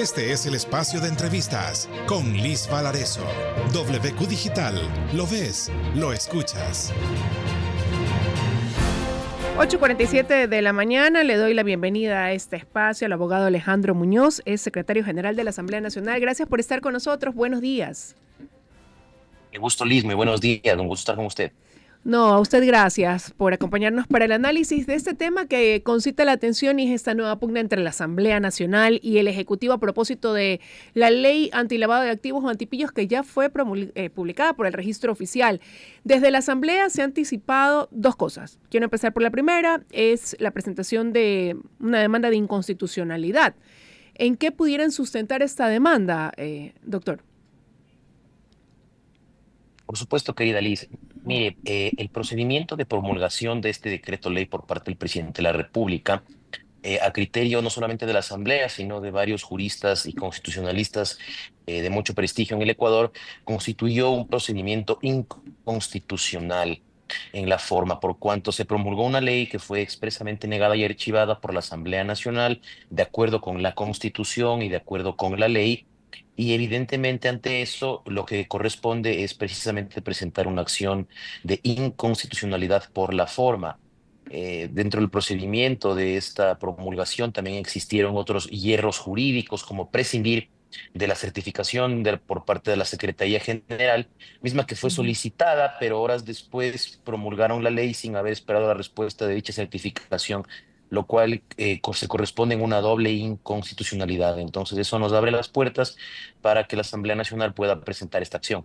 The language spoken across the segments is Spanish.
Este es el espacio de entrevistas con Liz Valareso. WQ Digital. Lo ves, lo escuchas. 8:47 de la mañana, le doy la bienvenida a este espacio al abogado Alejandro Muñoz, es secretario general de la Asamblea Nacional. Gracias por estar con nosotros, buenos días. Qué gusto, Liz, muy buenos días, un gusto estar con usted. No, a usted gracias por acompañarnos para el análisis de este tema que concita la atención y es esta nueva pugna entre la Asamblea Nacional y el Ejecutivo a propósito de la ley antilavado de activos o antipillos que ya fue publicada por el registro oficial. Desde la Asamblea se han anticipado dos cosas. Quiero empezar por la primera, es la presentación de una demanda de inconstitucionalidad. ¿En qué pudieran sustentar esta demanda, doctor? Por supuesto, querida Liz. Mire, el procedimiento de promulgación de este decreto ley por parte del presidente de la República, a criterio no solamente de la Asamblea, sino de varios juristas y constitucionalistas de mucho prestigio en el Ecuador, constituyó un procedimiento inconstitucional en la forma, por cuanto se promulgó una ley que fue expresamente negada y archivada por la Asamblea Nacional, de acuerdo con la Constitución y de acuerdo con la ley. Y evidentemente ante eso lo que corresponde es precisamente presentar una acción de inconstitucionalidad por la forma. Dentro del procedimiento de esta promulgación también existieron otros hierros jurídicos como prescindir de la certificación por parte de la Secretaría General, misma que fue solicitada, pero horas después promulgaron la ley sin haber esperado la respuesta de dicha certificación, lo cual se corresponde en una doble inconstitucionalidad. Entonces eso nos abre las puertas para que la Asamblea Nacional pueda presentar esta acción.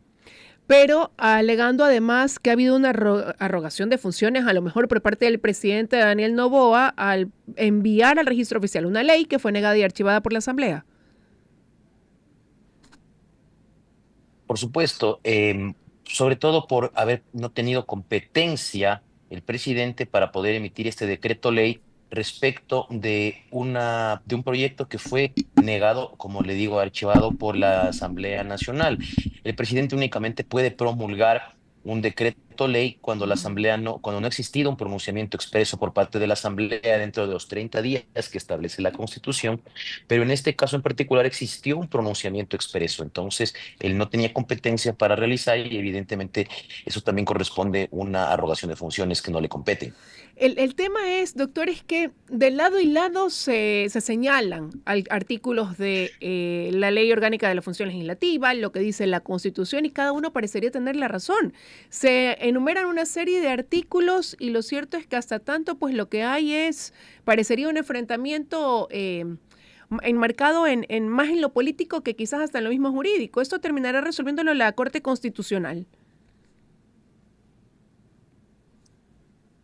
Pero alegando además que ha habido una arrogación de funciones, a lo mejor por parte del presidente Daniel Noboa, al enviar al registro oficial una ley que fue negada y archivada por la Asamblea. Por supuesto, sobre todo por haber no tenido competencia el presidente para poder emitir este decreto ley respecto de un proyecto que fue negado, como le digo, archivado por la Asamblea Nacional. El presidente únicamente puede promulgar un decreto ley cuando cuando no ha existido un pronunciamiento expreso por parte de la Asamblea dentro de los 30 días que establece la Constitución, pero en este caso en particular existió un pronunciamiento expreso. Entonces él no tenía competencia para realizar y evidentemente eso también corresponde a una arrogación de funciones que no le competen. El tema es, doctor, es que de lado y lado se señalan artículos de la Ley Orgánica de la Función Legislativa, lo que dice la Constitución, y cada uno parecería tener la razón. Se enumeran una serie de artículos y lo cierto es que hasta tanto, pues lo que hay parecería un enfrentamiento enmarcado más en lo político que quizás hasta en lo mismo jurídico. Esto terminará resolviéndolo la Corte Constitucional.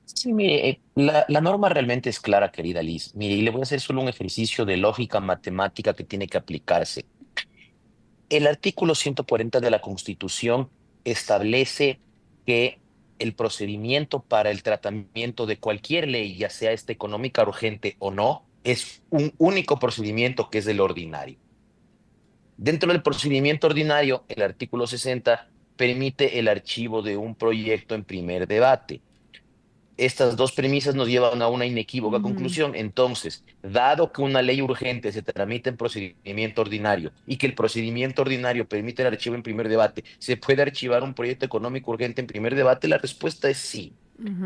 Sí, mire, la norma realmente es clara, querida Liz. Mire, y le voy a hacer solo un ejercicio de lógica matemática que tiene que aplicarse. El artículo 140 de la Constitución establece que el procedimiento para el tratamiento de cualquier ley, ya sea esta económica urgente o no, es un único procedimiento que es el ordinario. Dentro del procedimiento ordinario, el artículo 60 permite el archivo de un proyecto en primer debate. Estas dos premisas nos llevan a una inequívoca conclusión. Entonces, dado que una ley urgente se tramita en procedimiento ordinario y que el procedimiento ordinario permite el archivo en primer debate, ¿se puede archivar un proyecto económico urgente en primer debate? La respuesta es sí.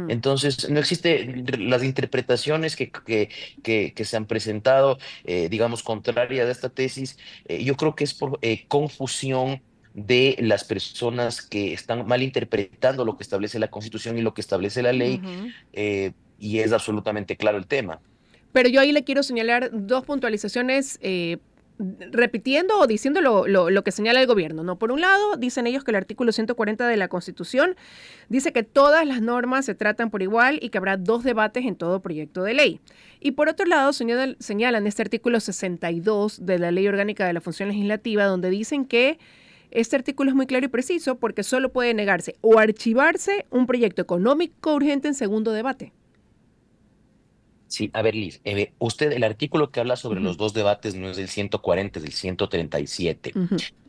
Entonces, no existe las interpretaciones que se han presentado, digamos, contrarias a esta tesis. Yo creo que es por confusión de las personas que están malinterpretando lo que establece la Constitución y lo que establece la ley, y es absolutamente claro el tema. Pero yo ahí le quiero señalar dos puntualizaciones repitiendo o diciendo lo que señala el gobierno, ¿no? Por un lado, dicen ellos que el artículo 140 de la Constitución dice que todas las normas se tratan por igual y que habrá dos debates en todo proyecto de ley. Y por otro lado, señalan este artículo 62 de la Ley Orgánica de la Función Legislativa, donde dicen que este artículo es muy claro y preciso porque solo puede negarse o archivarse un proyecto económico urgente en segundo debate. Sí, a ver, Liz, usted, el artículo que habla sobre los dos debates no es del 140, es del 137.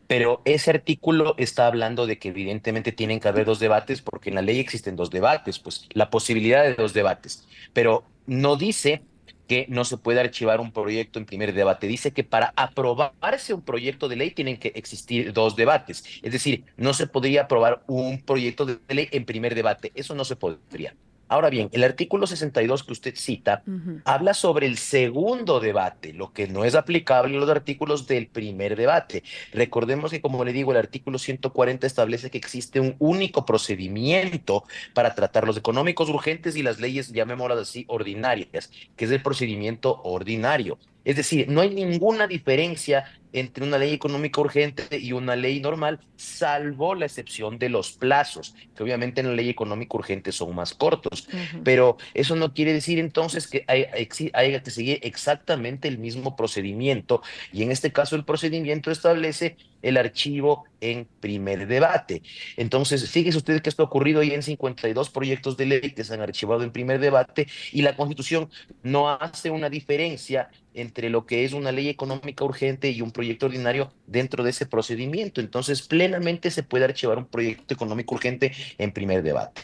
Pero ese artículo está hablando de que evidentemente tienen que haber dos debates porque en la ley existen dos debates, pues la posibilidad de dos debates, pero no dice que no se puede archivar un proyecto en primer debate. Dice que para aprobarse un proyecto de ley tienen que existir dos debates. Es decir, no se podría aprobar un proyecto de ley en primer debate. Eso no se podría. Ahora bien, el artículo 62 que usted cita Ujú. habla sobre el segundo debate, lo que no es aplicable a los artículos del primer debate. Recordemos que, como le digo, el artículo 140 establece que existe un único procedimiento para tratar los económicos urgentes y las leyes, llamémoslas así, ordinarias, que es el procedimiento ordinario. Es decir, no hay ninguna diferencia entre una ley económica urgente y una ley normal, salvo la excepción de los plazos, que obviamente en la ley económica urgente son más cortos. Ujú. Pero eso no quiere decir entonces que haya que seguir exactamente el mismo procedimiento. Y en este caso el procedimiento establece el archivo en primer debate. Entonces, fíjese usted que esto ha ocurrido ya en 52 proyectos de ley que se han archivado en primer debate y la Constitución no hace una diferencia entre lo que es una ley económica urgente y un proyecto ordinario dentro de ese procedimiento. Entonces, plenamente se puede archivar un proyecto económico urgente en primer debate.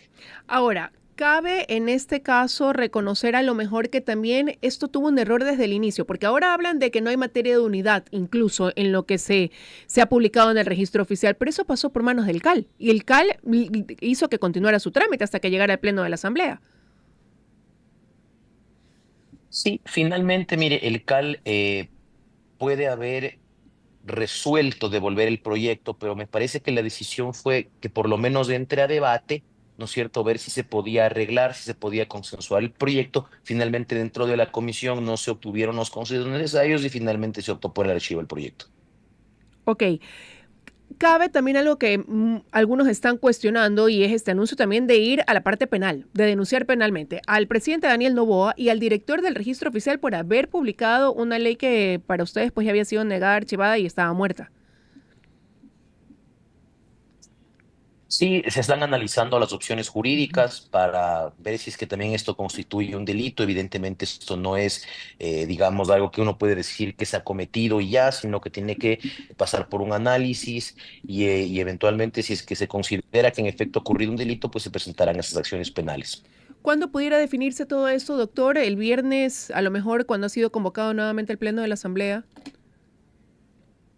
Ahora, cabe en este caso reconocer a lo mejor que también esto tuvo un error desde el inicio, porque ahora hablan de que no hay materia de unidad, incluso en lo que se ha publicado en el registro oficial, pero eso pasó por manos del CAL y el CAL hizo que continuara su trámite hasta que llegara al Pleno de la Asamblea. Sí, finalmente, mire, el CAL puede haber resuelto devolver el proyecto, pero me parece que la decisión fue que por lo menos entre a debate, ¿no es cierto?, ver si se podía arreglar, si se podía consensuar el proyecto. Finalmente, dentro de la comisión no se obtuvieron los consensos necesarios y finalmente se optó por el archivo del proyecto. Ok, cabe también algo que algunos están cuestionando y es este anuncio también de ir a la parte penal, de denunciar penalmente al presidente Daniel Noboa y al director del registro oficial por haber publicado una ley que para ustedes pues ya había sido negada, archivada y estaba muerta. Sí, se están analizando las opciones jurídicas para ver si es que también esto constituye un delito. Evidentemente, esto no es, digamos, algo que uno puede decir que se ha cometido y ya, sino que tiene que pasar por un análisis y eventualmente, si es que se considera que en efecto ha ocurrido un delito, pues se presentarán esas acciones penales. ¿Cuándo pudiera definirse todo esto, doctor? ¿El viernes, a lo mejor cuando ha sido convocado nuevamente el Pleno de la Asamblea?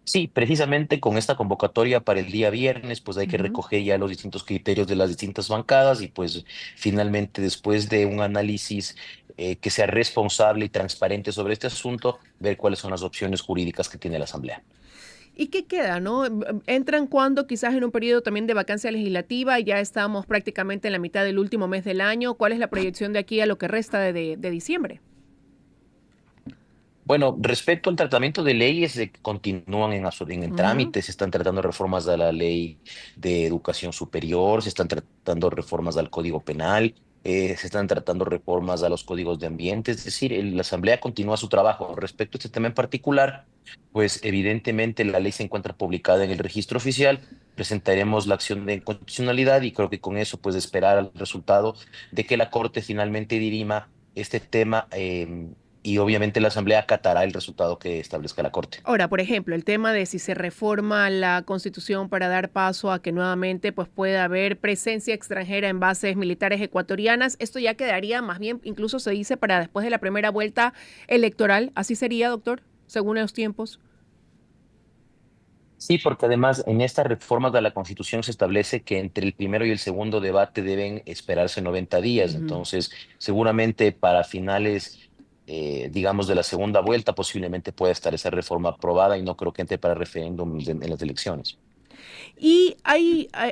Sí, precisamente con esta convocatoria para el día viernes, pues hay que Ujú. recoger ya los distintos criterios de las distintas bancadas y pues finalmente después de un análisis que sea responsable y transparente sobre este asunto, ver cuáles son las opciones jurídicas que tiene la Asamblea. ¿Y qué queda, no? Entran cuando quizás en un periodo también de vacancia legislativa, ya estamos prácticamente en la mitad del último mes del año. ¿Cuál es la proyección de aquí a lo que resta de diciembre? Bueno, respecto al tratamiento de leyes que continúan en el Ujú. trámite, se están tratando reformas a la ley de educación superior, se están tratando reformas al Código Penal, se están tratando reformas a los códigos de ambiente, es decir, la Asamblea continúa su trabajo. Respecto a este tema en particular, pues evidentemente la ley se encuentra publicada en el registro oficial, presentaremos la acción de inconstitucionalidad y creo que con eso pues esperar al resultado de que la Corte finalmente dirima este tema. Y obviamente la Asamblea acatará el resultado que establezca la Corte. Ahora, por ejemplo, el tema de si se reforma la Constitución para dar paso a que nuevamente pues, pueda haber presencia extranjera en bases militares ecuatorianas, esto ya quedaría más bien, incluso se dice, para después de la primera vuelta electoral. ¿Así sería, doctor, según los tiempos? Sí, porque además en estas reformas de la Constitución se establece que entre el primero y el segundo debate deben esperarse 90 días. Ujú. Entonces, seguramente para finales, digamos, de la segunda vuelta, posiblemente pueda estar esa reforma aprobada y no creo que entre para referéndum en las elecciones. Y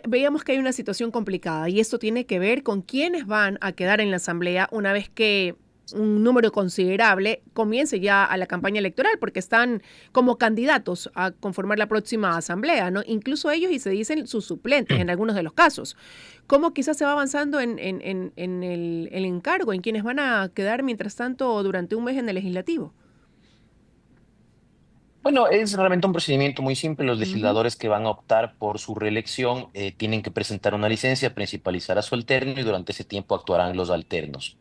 veíamos que hay una situación complicada y esto tiene que ver con quiénes van a quedar en la Asamblea una vez que un número considerable comience ya a la campaña electoral, porque están como candidatos a conformar la próxima Asamblea, ¿no? Incluso ellos y se dicen sus suplentes en algunos de los casos. ¿Cómo quizás se va avanzando en el encargo, en quienes van a quedar mientras tanto durante un mes en el legislativo? Bueno, es realmente un procedimiento muy simple. Los Ujú. legisladores que van a optar por su reelección tienen que presentar una licencia, principalizar a su alterno y durante ese tiempo actuarán los alternos.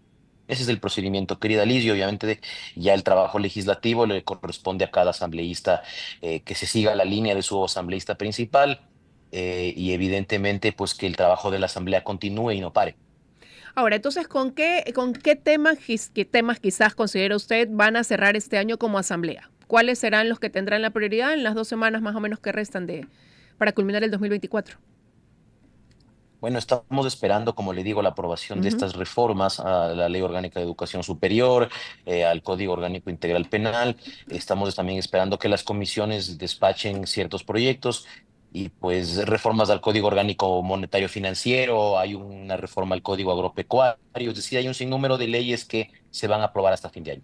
Ese es el procedimiento, querida Liz, y obviamente ya el trabajo legislativo le corresponde a cada asambleísta que se siga la línea de su asambleísta principal y evidentemente pues que el trabajo de la asamblea continúe y no pare. Ahora, entonces, ¿con qué temas quizás considera usted van a cerrar este año como asamblea? ¿Cuáles serán los que tendrán la prioridad en las 2 semanas más o menos que restan para culminar el 2024? Bueno, estamos esperando, como le digo, la aprobación de Ujú. estas reformas a la Ley Orgánica de Educación Superior, al Código Orgánico Integral Penal. Estamos también esperando que las comisiones despachen ciertos proyectos y pues reformas al Código Orgánico Monetario Financiero, hay una reforma al Código Agropecuario, es decir, hay un sinnúmero de leyes que se van a aprobar hasta fin de año.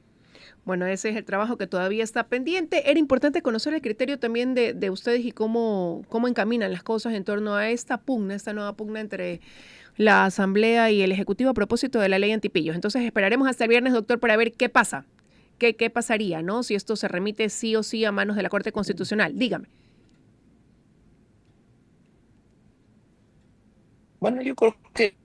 Bueno, ese es el trabajo que todavía está pendiente. Era importante conocer el criterio también de ustedes y cómo encaminan las cosas en torno a esta nueva pugna entre la Asamblea y el Ejecutivo a propósito de la ley antipillos. Entonces esperaremos hasta el viernes, doctor, para ver qué pasa. ¿Qué pasaría, no? Si esto se remite sí o sí a manos de la Corte Constitucional. Dígame. Bueno, yo creo que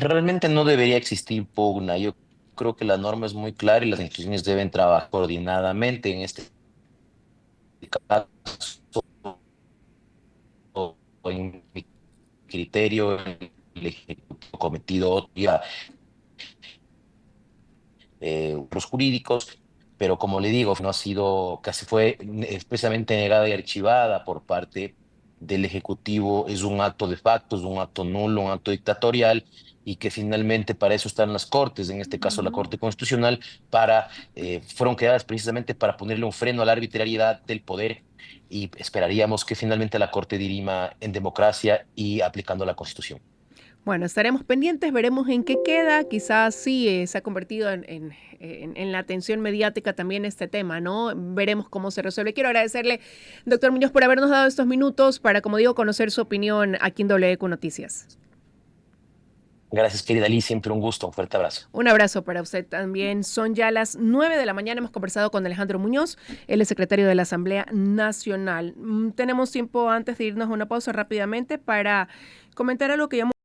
realmente no debería existir pugna. Yo creo que la norma es muy clara y las instituciones deben trabajar coordinadamente. En este caso, en mi criterio, el Ejecutivo ha cometido ya otros jurídicos, pero como le digo, no ha sido, casi fue expresamente negada y archivada por parte del Ejecutivo. Es un acto de facto, es un acto nulo, un acto dictatorial, y que finalmente para eso están las Cortes, en este caso la Ujú. Corte Constitucional, fueron creadas precisamente para ponerle un freno a la arbitrariedad del poder, y esperaríamos que finalmente la Corte dirima en democracia y aplicando la Constitución. Bueno, estaremos pendientes, veremos en qué queda. Quizás sí se ha convertido en la atención mediática también este tema, ¿no? Veremos cómo se resuelve. Quiero agradecerle, doctor Muñoz, por habernos dado estos minutos para, como digo, conocer su opinión aquí en WQ Noticias. Gracias, querida Liz, siempre un gusto, un fuerte abrazo. Un abrazo para usted también. Son ya las 9 de la mañana. Hemos conversado con Alejandro Muñoz, él es secretario de la Asamblea Nacional. Tenemos tiempo antes de irnos a una pausa rápidamente para comentar algo que llamó